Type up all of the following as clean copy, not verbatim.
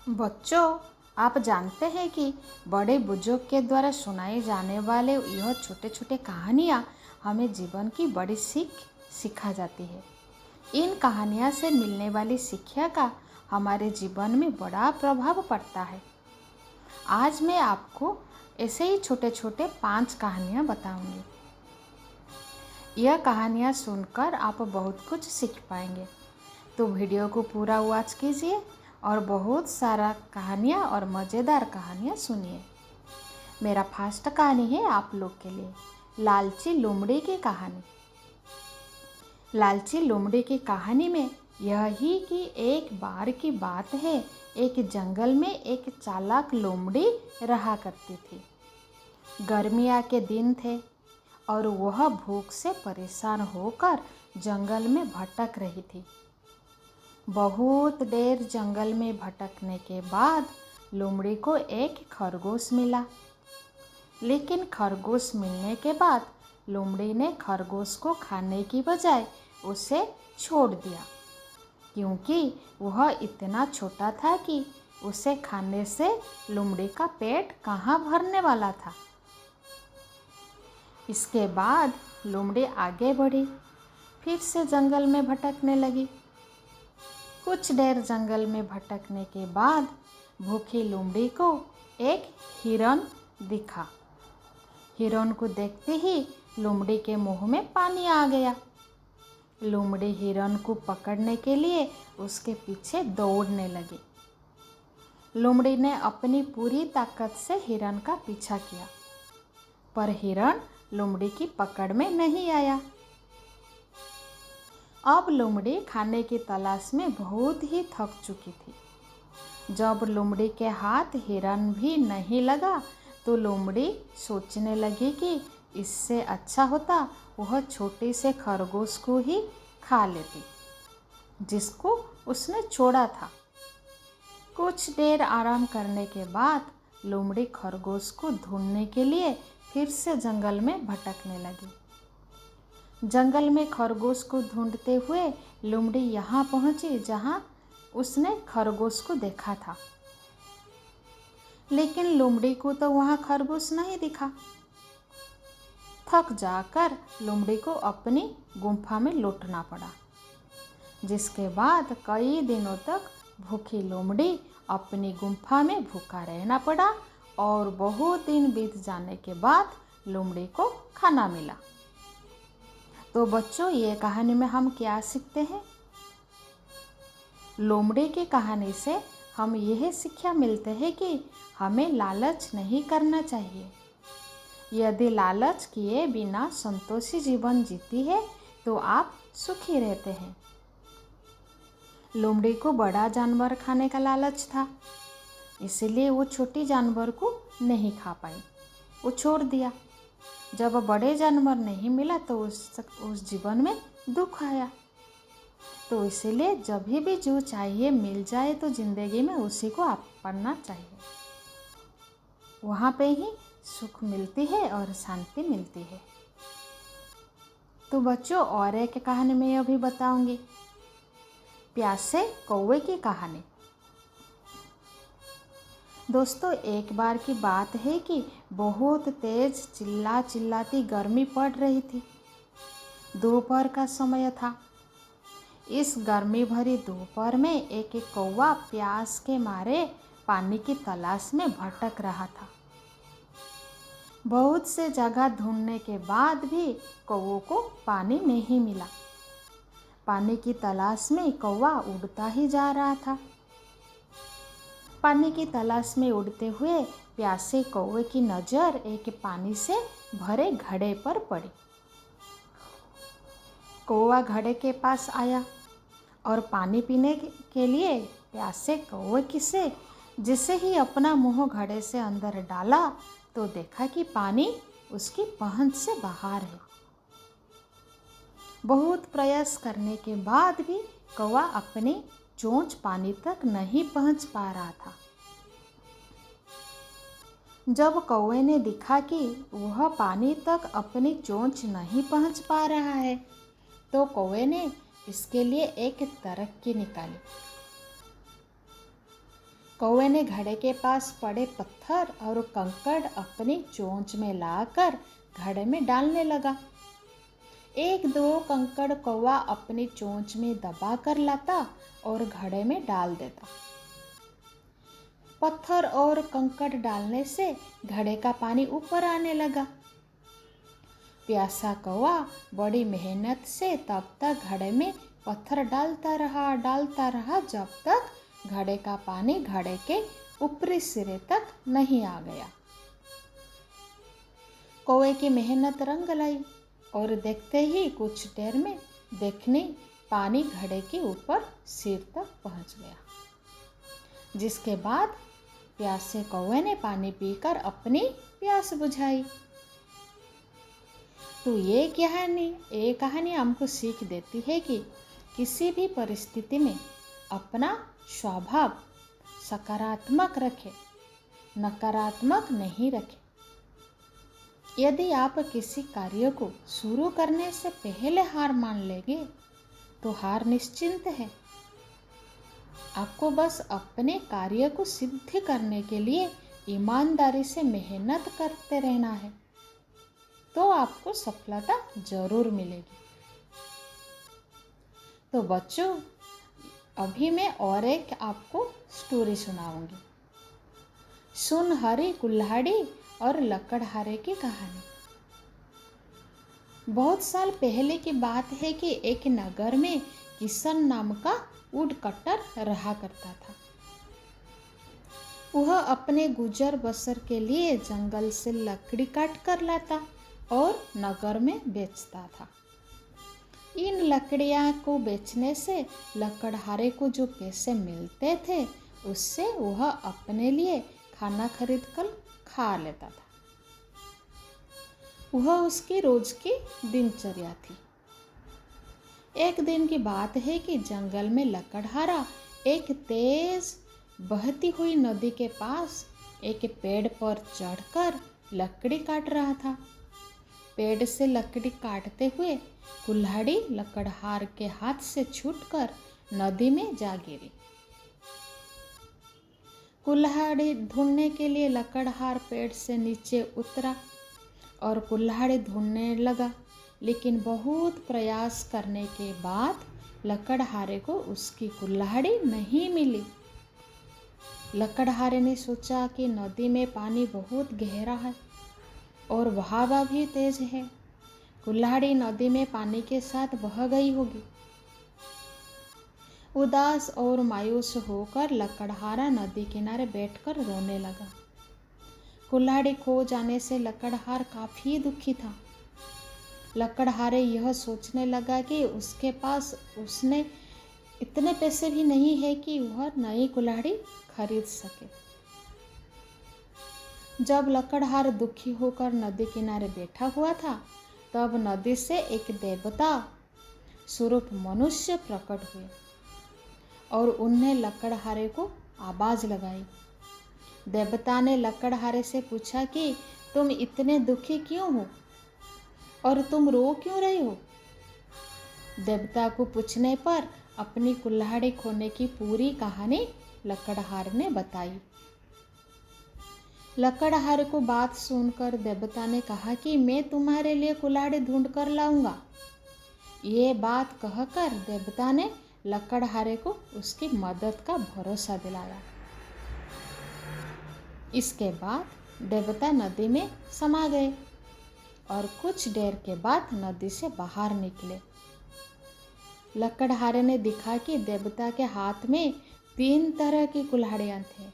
बच्चों, आप जानते हैं कि बड़े बुजुर्ग के द्वारा सुनाई जाने वाले यह छोटे छोटे कहानियाँ हमें जीवन की बड़ी सीख सिखा जाती है। इन कहानियाँ से मिलने वाली शिक्षा का हमारे जीवन में बड़ा प्रभाव पड़ता है। आज मैं आपको ऐसे ही छोटे छोटे 5 कहानियाँ बताऊंगी। यह कहानियाँ सुनकर आप बहुत कुछ सीख पाएंगे, तो वीडियो को पूरा वॉच कीजिए और बहुत सारा कहानियाँ और मज़ेदार कहानियाँ सुनिए। मेरा फर्स्ट कहानी है आप लोग के लिए, लालची लोमड़ी की कहानी। लालची लोमड़ी की कहानी में यही कि एक बार की बात है, एक जंगल में एक चालाक लोमड़ी रहा करती थी। गर्मियाँ के दिन थे और वह भूख से परेशान होकर जंगल में भटक रही थी। बहुत देर जंगल में भटकने के बाद लोमड़ी को एक खरगोश मिला। लेकिन खरगोश मिलने के बाद लोमड़ी ने खरगोश को खाने की बजाय उसे छोड़ दिया, क्योंकि वह इतना छोटा था कि उसे खाने से लोमड़ी का पेट कहाँ भरने वाला था। इसके बाद लोमड़ी आगे बढ़ी, फिर से जंगल में भटकने लगी। कुछ देर जंगल में भटकने के बाद भूखी लोमड़ी को एक हिरन दिखा। हिरन को देखते ही लोमड़ी के मुंह में पानी आ गया। लोमड़ी हिरन को पकड़ने के लिए उसके पीछे दौड़ने लगी। लोमड़ी ने अपनी पूरी ताकत से हिरन का पीछा किया, पर हिरन लोमड़ी की पकड़ में नहीं आया। अब लोमड़ी खाने की तलाश में बहुत ही थक चुकी थी। जब लोमड़ी के हाथ हिरन भी नहीं लगा तो लोमड़ी सोचने लगी कि इससे अच्छा होता वह छोटे से खरगोश को ही खा लेती, जिसको उसने छोड़ा था। कुछ देर आराम करने के बाद लोमड़ी खरगोश को ढूंढने के लिए फिर से जंगल में भटकने लगी। जंगल में खरगोश को ढूंढते हुए लोमड़ी यहाँ पहुँची जहाँ उसने खरगोश को देखा था। लेकिन लोमड़ी को तो वहाँ खरगोश नहीं दिखा। थक जाकर लोमड़ी को अपनी गुफा में लौटना पड़ा, जिसके बाद कई दिनों तक भूखी लोमड़ी अपनी गुफा में भूखा रहना पड़ा और बहुत दिन बीत जाने के बाद लोमड़ी को खाना मिला। तो बच्चों, ये कहानी में हम क्या सीखते हैं? लोमड़ी की कहानी से हम यह शिक्षा मिलते हैं कि हमें लालच नहीं करना चाहिए। यदि लालच किए बिना संतोषी जीवन जीती है तो आप सुखी रहते हैं। लोमड़ी को बड़ा जानवर खाने का लालच था, इसलिए वो छोटी जानवर को नहीं खा पाई, वो छोड़ दिया। जब बड़े जानवर नहीं मिला तो उस जीवन में दुख आया। तो इसीलिए जब भी जो चाहिए मिल जाए तो ज़िंदगी में उसी को अपनाना चाहिए। वहाँ पे ही सुख मिलती है और शांति मिलती है। तो बच्चों, और एक कहानी मैं अभी बताऊंगी, प्यासे कौवे की कहानी। दोस्तों, एक बार की बात है कि बहुत तेज चिल्लाती गर्मी पड़ रही थी। दोपहर का समय था। इस गर्मी भरी दोपहर में एक कौवा प्यास के मारे पानी की तलाश में भटक रहा था। बहुत से जगह ढूंढने के बाद भी कौवे को पानी नहीं मिला। पानी की तलाश में कौवा उड़ता ही जा रहा था। पानी की तलाश में उड़ते हुए प्यासे कौवे की नज़र एक पानी से भरे घड़े पर पड़ी। कौवा घड़े के पास आया और पानी पीने के लिए प्यासे कौवे से जिसे ही अपना मुंह घड़े से अंदर डाला तो देखा कि पानी उसकी पहुंच से बाहर है। बहुत प्रयास करने के बाद भी कौवा अपनी चोंच पानी तक नहीं पहुंच पा रहा था। जब कौवे ने देखा कि वह पानी तक अपनी चोंच नहीं पहुंच पा रहा है तो कौवे ने इसके लिए एक तरक्की निकाली। कौवे ने घड़े के पास पड़े पत्थर और कंकड़ अपनी चोंच में लाकर घड़े में डालने लगा। एक दो कंकड़ कौवा अपनी चोंच में दबा कर लाता और घड़े में डाल देता। पत्थर और कंकड़ डालने से घड़े का पानी ऊपर आने लगा। प्यासा कौवा बड़ी मेहनत से तब तक घड़े में पत्थर डालता रहा जब तक घड़े का पानी घड़े के ऊपरी सिरे तक नहीं आ गया। कौवे की मेहनत रंग लाई और देखते ही कुछ देर में देखने पानी घड़े के ऊपर सिर तक पहुंच गया, जिसके बाद प्यासे कौवे ने पानी पीकर अपनी प्यास बुझाई। तो ये कहानी हमको सीख देती है कि किसी भी परिस्थिति में अपना स्वभाव सकारात्मक रखें, नकारात्मक नहीं रखें। यदि आप किसी कार्य को शुरू करने से पहले हार मान लेंगे तो हार निश्चिंत है। आपको बस अपने कार्य को सिद्ध करने के लिए ईमानदारी से मेहनत करते रहना है, तो आपको सफलता जरूर मिलेगी। तो बच्चों, अभी मैं और एक आपको स्टोरी सुनाऊंगी। सुनहरी कुल्हाड़ी और लकड़हारे की कहानी। बहुत साल पहले की बात है कि एक नगर में किशन नाम का वुड कटर रहा करता था। वह अपने गुजर बसर के लिए जंगल से लकड़ी काट कर लाता और नगर में बेचता था। इन लकड़ियाँ को बेचने से लकड़हारे को जो पैसे मिलते थे उससे वह अपने लिए खाना खरीद कर खा लेता था। वह उसकी रोज की दिनचर्या थी। एक दिन की बात है कि जंगल में लकड़हारा एक तेज बहती हुई नदी के पास एक पेड़ पर चढ़कर लकड़ी काट रहा था। पेड़ से लकड़ी काटते हुए कुल्हाड़ी लकड़हार के हाथ से छूटकर नदी में जा गिरी। कुल्हाड़ी ढूंढने के लिए लकड़हार पेड़ से नीचे उतरा और कुल्हाड़ी ढूंढने लगा, लेकिन बहुत प्रयास करने के बाद लकड़हारे को उसकी कुल्हाड़ी नहीं मिली। लकड़हारे ने सोचा कि नदी में पानी बहुत गहरा है और बहाव भी तेज है, कुल्हाड़ी नदी में पानी के साथ बह गई होगी। उदास और मायूस होकर लकड़हारा नदी किनारे बैठकर रोने लगा। कुल्हाड़ी खो जाने से लकड़हार काफ़ी दुखी था। लकड़हारे यह सोचने लगा कि उसके पास उसने इतने पैसे भी नहीं है कि वह नई कुल्हाड़ी खरीद सके। जब लकड़हार दुखी होकर नदी किनारे बैठा हुआ था, तब नदी से एक देवता स्वरूप मनुष्य प्रकट हुए और उन्हें लकड़हारे को आवाज़ लगाई। देवता ने लकड़हारे से पूछा कि तुम इतने दुखी क्यों हो और तुम रो क्यों रहे हो? देवता को पूछने पर अपनी कुल्हाड़ी खोने की पूरी कहानी लकड़हार ने बताई। लकड़हार को बात सुनकर देवता ने कहा कि मैं तुम्हारे लिए कुल्हाड़ी ढूंढ कर लाऊंगा। ये बात कहकर देवता ने लकड़हारे को उसकी मदद का भरोसा दिलाया। इसके बाद देवता नदी में समा गए और कुछ देर के बाद नदी से बाहर निकले। लकड़हारे ने देखा कि देवता के हाथ में 3 तरह की कुल्हाड़ियाँ थे।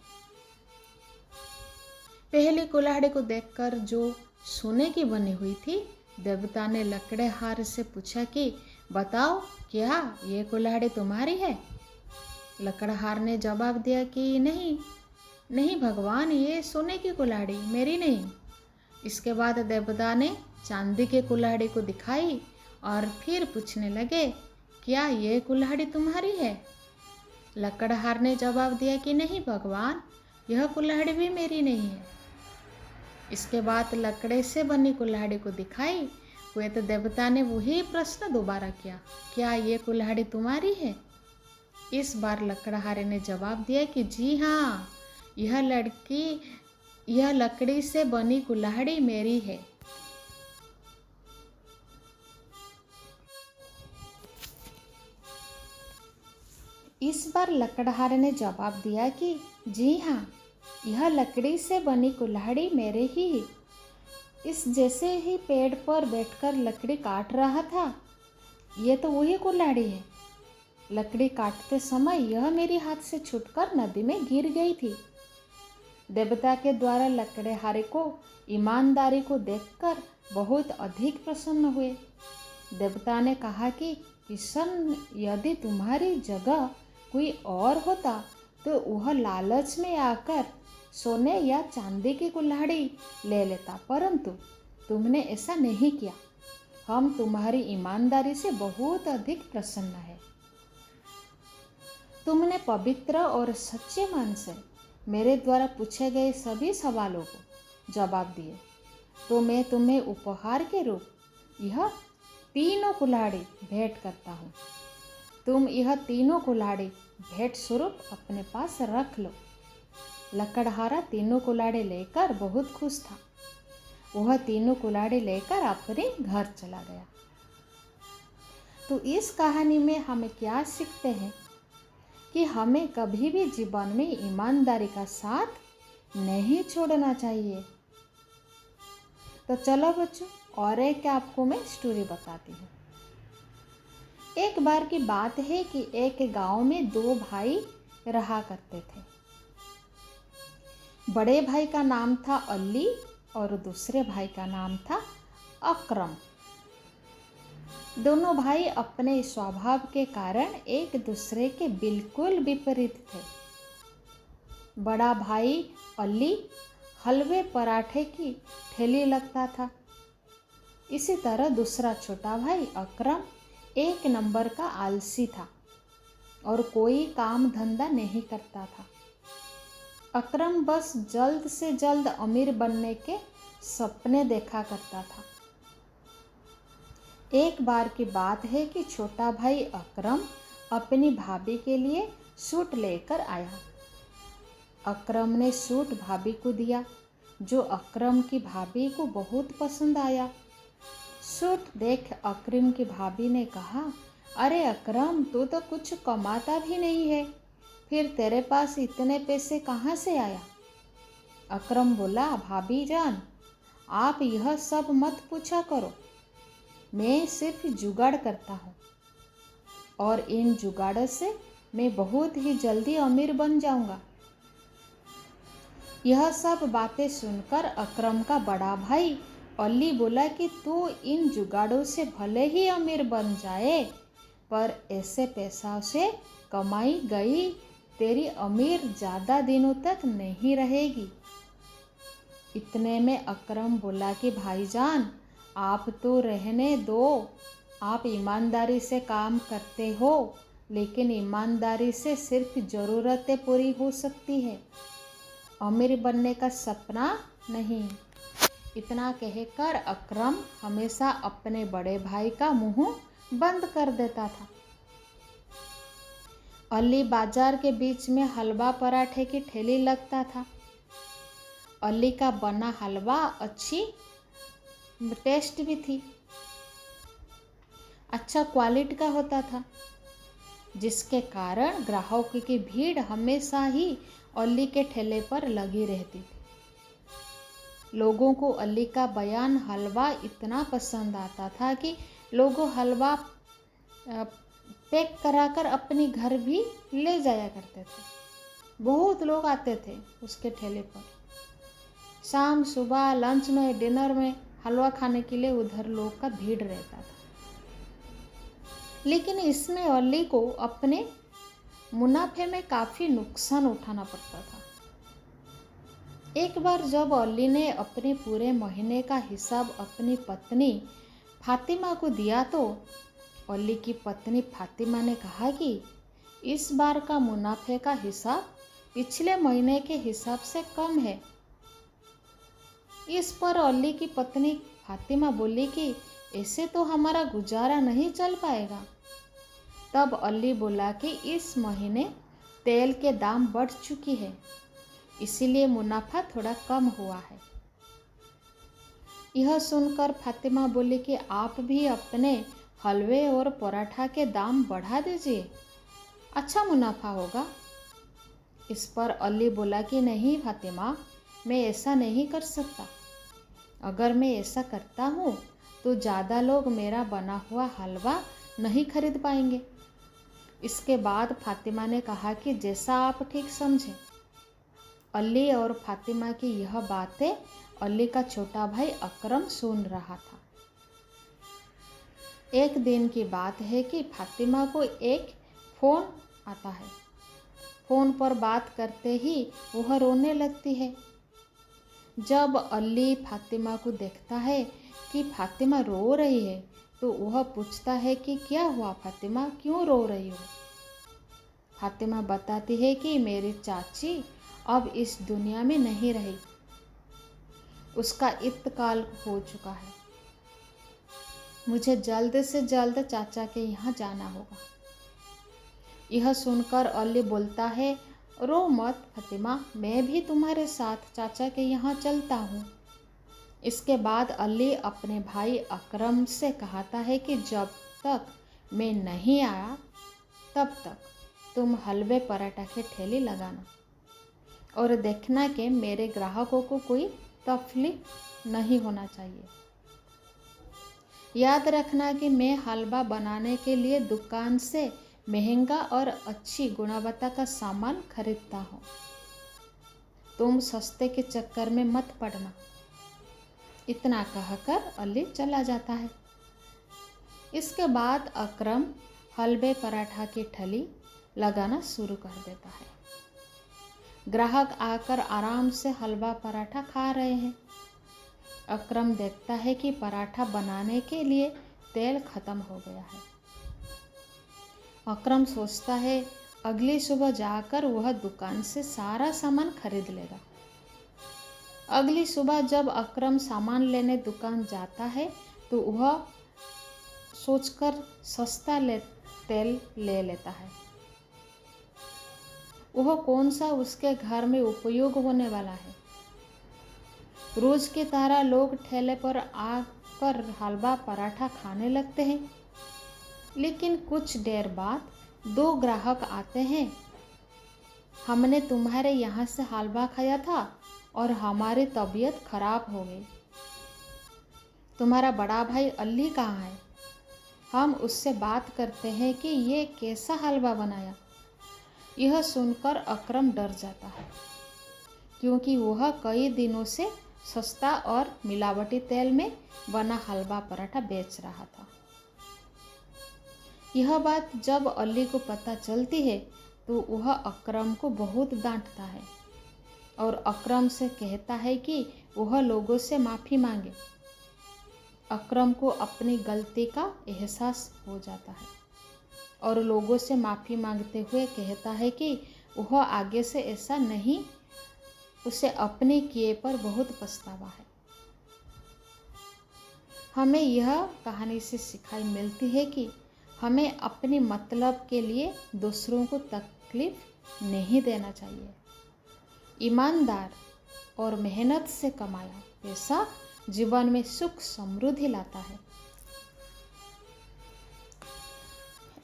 पहली कुल्हाड़ी को देखकर, जो सोने की बनी हुई थी, देवता ने लकड़हार से पूछा कि बताओ, क्या ये कुल्हाड़ी तुम्हारी है? लकड़हार ने जवाब दिया कि नहीं भगवान, ये सोने की कुल्हाड़ी मेरी नहीं। इसके बाद देवता ने चांदी के कुल्हाड़ी को दिखाई और फिर पूछने लगे, क्या ये कुल्हाड़ी तुम्हारी है? लकड़हार ने जवाब दिया कि नहीं भगवान, यह कुल्हाड़ी भी मेरी नहीं है। इसके बाद लकड़े से बनी कुल्हाड़ी को दिखाई हुए तो देवता ने वही प्रश्न दोबारा किया, क्या ये कुल्हाड़ी तुम्हारी है? इस बार लकड़हारे ने जवाब दिया कि जी हाँ, यह लकड़ी से बनी कुल्हाड़ी मेरी है। इस बार लकड़हारे ने जवाब दिया कि जी हाँ, यह लकड़ी से बनी कुल्हाड़ी मेरे ही है। इस जैसे ही पेड़ पर बैठकर लकड़ी काट रहा था, ये तो वही कुल्हाड़ी है। लकड़ी काटते समय यह मेरे हाथ से छूटकर नदी में गिर गई थी। देवता के द्वारा लकड़हारे को ईमानदारी को देखकर बहुत अधिक प्रसन्न हुए। देवता ने कहा कि किशन, यदि तुम्हारी जगह कोई और होता तो वह लालच में आकर सोने या चांदी की कुल्हाड़ी ले लेता, परंतु तुमने ऐसा नहीं किया। हम तुम्हारी ईमानदारी से बहुत अधिक प्रसन्न हैं। तुमने पवित्र और सच्चे मन से मेरे द्वारा पूछे गए सभी सवालों को जवाब दिए, तो मैं तुम्हें उपहार के रूप यह तीनों कुल्हाड़ी भेंट करता हूँ। तुम यह तीनों कुल्हाड़ी भेंट स्वरूप अपने पास रख लो। लकड़हारा तीनों कुल्हाड़ी लेकर बहुत खुश था। वह तीनों कुल्हाड़ी लेकर अपने घर चला गया। तो इस कहानी में हमें क्या सीखते हैं कि हमें कभी भी जीवन में ईमानदारी का साथ नहीं छोड़ना चाहिए। तो चलो बच्चों, और एक आपको मैं स्टोरी बताती हूँ। एक बार की बात है कि एक गांव में दो भाई रहा करते थे। बड़े भाई का नाम था अली और दूसरे भाई का नाम था अकरम। दोनों भाई अपने स्वभाव के कारण एक दूसरे के बिल्कुल विपरीत थे। बड़ा भाई अली हलवे पराठे की ठेली लगता था। इसी तरह दूसरा छोटा भाई अकरम एक नंबर का आलसी था और कोई काम धंधा नहीं करता था। अकरम बस जल्द से जल्द अमीर बनने के सपने देखा करता था। एक बार की बात है कि छोटा भाई अकरम अपनी भाभी के लिए सूट लेकर आया। अकरम ने सूट भाभी को दिया, जो अकरम की भाभी को बहुत पसंद आया। सूट देख अकरम की भाभी ने कहा, अरे अकरम, तू तो कुछ कमाता भी नहीं है, फिर तेरे पास इतने पैसे कहाँ से आया? अकरम बोला, भाभी जान, आप यह सब मत पूछा करो। मैं सिर्फ जुगाड़ करता हूँ और इन जुगाड़ों से मैं बहुत ही जल्दी अमीर बन जाऊंगा। यह सब बातें सुनकर अकरम का बड़ा भाई अली बोला कि तू इन जुगाड़ों से भले ही अमीर बन जाए, पर ऐसे पैसा से कमाई गई तेरी अमीर ज़्यादा दिनों तक नहीं रहेगी। इतने में अकरम बोला कि भाईजान, आप तो रहने दो, आप ईमानदारी से काम करते हो, लेकिन ईमानदारी से सिर्फ ज़रूरतें पूरी हो सकती है, अमीर बनने का सपना नहीं। इतना कहकर अकरम हमेशा अपने बड़े भाई का मुंह बंद कर देता था। अली बाजार के बीच में हलवा पराठे की ठेली लगता था। अली का बना हलवा अच्छी टेस्ट भी थी, अच्छा क्वालिटी का होता था, जिसके कारण ग्राहकों की भीड़ हमेशा ही अली के ठेले पर लगी रहती थी। लोगों को अली का बयान हलवा इतना पसंद आता था कि लोग हलवा पैक कराकर अपने घर भी ले जाया करते थे। बहुत लोग आते थे उसके ठेले पर। शाम, सुबह, लंच में, डिनर में हलवा खाने के लिए उधर लोग का भीड़ रहता था। लेकिन इसमें अली को अपने मुनाफे में काफ़ी नुकसान उठाना पड़ता था। एक बार जब अली ने अपने पूरे महीने का हिसाब अपनी पत्नी फातिमा को दिया, तो अली की पत्नी फातिमा ने कहा कि इस बार का मुनाफे का हिसाब पिछले महीने के हिसाब से कम है। इस पर अली की पत्नी फातिमा बोली कि ऐसे तो हमारा गुजारा नहीं चल पाएगा। तब अली बोला कि इस महीने तेल के दाम बढ़ चुकी है, इसीलिए मुनाफा थोड़ा कम हुआ है। यह सुनकर फातिमा बोली कि आप भी अपने हलवे और पराठा के दाम बढ़ा दीजिए, अच्छा मुनाफा होगा। इस पर अली बोला कि नहीं फातिमा, मैं ऐसा नहीं कर सकता। अगर मैं ऐसा करता हूँ तो ज़्यादा लोग मेरा बना हुआ हलवा नहीं खरीद पाएंगे। इसके बाद फातिमा ने कहा कि जैसा आप ठीक समझें। अली और फातिमा की यह बातें अली का छोटा भाई अकरम सुन रहा था। एक दिन की बात है कि फातिमा को एक फ़ोन आता है। फ़ोन पर बात करते ही वह रोने लगती है। जब अली फातिमा को देखता है कि फातिमा रो रही है तो वह पूछता है कि क्या हुआ फातिमा, क्यों रो रही हो? फातिमा बताती है कि मेरी चाची अब इस दुनिया में नहीं रही, उसका इंतकाल हो चुका है। मुझे जल्द से जल्द चाचा के यहाँ जाना होगा। यह सुनकर अली बोलता है, रो मत फातिमा, मैं भी तुम्हारे साथ चाचा के यहाँ चलता हूँ। इसके बाद अली अपने भाई अकरम से कहता है कि जब तक मैं नहीं आया तब तक तुम हलवे पराठा के ठेली लगाना और देखना कि मेरे ग्राहकों को कोई तकलीफ नहीं होना चाहिए। याद रखना कि मैं हलवा बनाने के लिए दुकान से महंगा और अच्छी गुणवत्ता का सामान खरीदता हूँ। तुम सस्ते के चक्कर में मत पड़ना। इतना कहकर अली चला जाता है। इसके बाद अकरम हलवे पराठा की ठेली लगाना शुरू कर देता है। ग्राहक आकर आराम से हलवा पराठा खा रहे हैं। अकरम देखता है कि पराठा बनाने के लिए तेल खत्म हो गया है। अकरम सोचता है अगली सुबह जाकर वह दुकान से सारा सामान खरीद लेगा। अगली सुबह जब अकरम सामान लेने दुकान जाता है तो वह सोचकर सस्ता तेल ले लेता है। वह कौन सा उसके घर में उपयोग होने वाला है। रोज की तरह लोग ठेले पर आकर हलवा पराठा खाने लगते हैं। लेकिन कुछ देर बाद 2 ग्राहक आते हैं। हमने तुम्हारे यहाँ से हलवा खाया था और हमारी तबीयत खराब हो गई। तुम्हारा बड़ा भाई अली कहाँ है? हम उससे बात करते हैं कि ये कैसा हलवा बनाया। यह सुनकर अकरम डर जाता है, क्योंकि वह कई दिनों से सस्ता और मिलावटी तेल में बना हलवा पराठा बेच रहा था। यह बात जब अली को पता चलती है तो वह अकरम को बहुत डांटता है और अकरम से कहता है कि वह लोगों से माफ़ी मांगे। अकरम को अपनी गलती का एहसास हो जाता है और लोगों से माफ़ी मांगते हुए कहता है कि वह आगे से ऐसा नहीं, उसे अपने किए पर बहुत पछतावा है। हमें यह कहानी से सिखाई मिलती है कि हमें अपने मतलब के लिए दूसरों को तकलीफ नहीं देना चाहिए। ईमानदार और मेहनत से कमाया पैसा जीवन में सुख समृद्धि लाता है।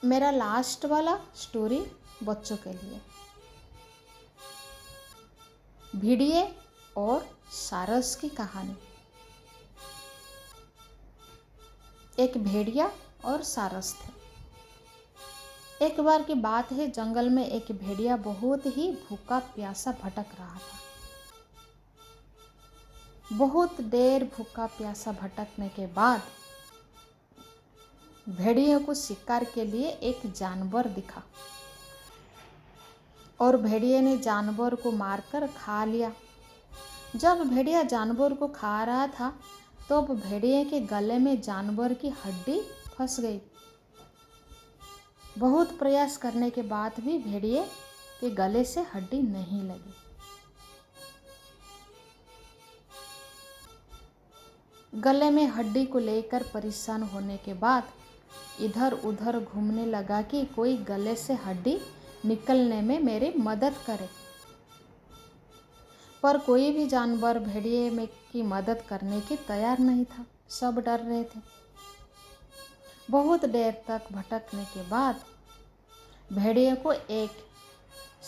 मेरा लास्ट वाला स्टोरी बच्चों के लिए, भेड़िए और सारस की कहानी। एक भेड़िया और सारस थे। एक बार की बात है, जंगल में एक भेड़िया बहुत ही भूखा प्यासा भटक रहा था। बहुत देर भूखा प्यासा भटकने के बाद भेड़िए को शिकार के लिए एक जानवर दिखा और भेड़िए ने जानवर को मारकर खा लिया। जब भेड़िया जानवर को खा रहा था तो भेड़िए के गले में जानवर की हड्डी फंस गई। बहुत प्रयास करने के बाद भी भेड़िए के गले से हड्डी नहीं लगी। गले में हड्डी को लेकर परेशान होने के बाद इधर उधर घूमने लगा कि कोई गले से हड्डी निकलने में मेरी मदद करे। पर कोई भी जानवर भेड़िए में की मदद करने की तैयार नहीं था। सब डर रहे थे। बहुत देर तक भटकने के बाद भेड़िए को एक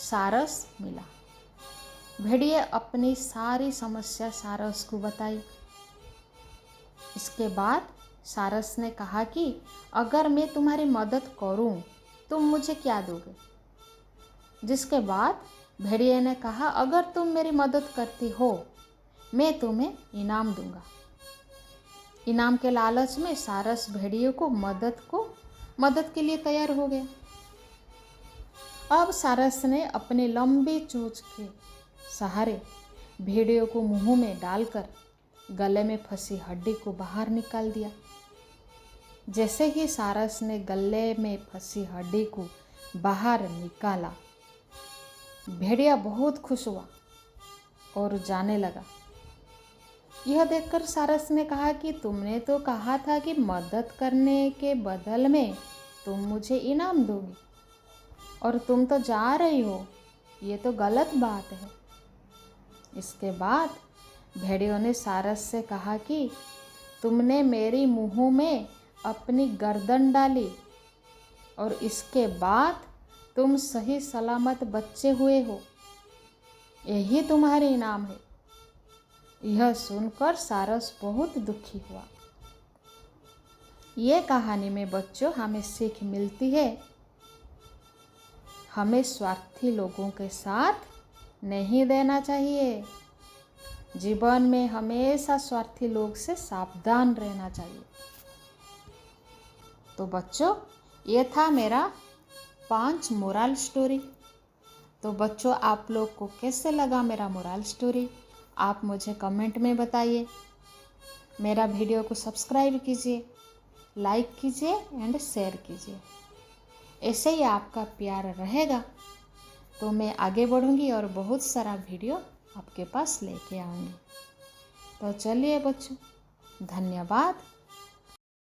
सारस मिला। भेड़िए अपनी सारी समस्या सारस को बताई। इसके बाद सारस ने कहा कि अगर मैं तुम्हारी मदद करूं, तुम मुझे क्या दोगे? जिसके बाद भेड़िए ने कहा, अगर तुम मेरी मदद करती हो, मैं तुम्हें इनाम दूंगा। इनाम के लालच में सारस भेड़िए को मदद के लिए तैयार हो गया। अब सारस ने अपने लंबी चोंच के सहारे भेड़िए को मुंह में डालकर गले में फंसी हड्डी को बाहर निकाल दिया। जैसे ही सारस ने गले में फंसी हड्डी को बाहर निकाला, भेड़िया बहुत खुश हुआ और जाने लगा। यह देखकर सारस ने कहा कि तुमने तो कहा था कि मदद करने के बदल में तुम मुझे इनाम दोगी, और तुम तो जा रही हो। ये तो गलत बात है। इसके बाद भेड़ियों ने सारस से कहा कि तुमने मेरी मुंह में अपनी गर्दन डाली और इसके बाद तुम सही सलामत बचे हुए हो। यही तुम्हारे इनाम है। यह सुनकर सारस बहुत दुखी हुआ। ये कहानी में बच्चों हमें सीख मिलती है, हमें स्वार्थी लोगों के साथ नहीं देना चाहिए। जीवन में हमेशा स्वार्थी लोग से सावधान रहना चाहिए। तो बच्चों, ये था मेरा 5 मोरल स्टोरी। तो बच्चों, आप लोग को कैसे लगा मेरा मोरल स्टोरी, आप मुझे कमेंट में बताइए। मेरा वीडियो को सब्सक्राइब कीजिए, लाइक कीजिए एंड शेयर कीजिए। ऐसे ही आपका प्यार रहेगा तो मैं आगे बढ़ूंगी और बहुत सारा वीडियो आपके पास लेके आऊंगी। तो चलिए बच्चों, धन्यवाद।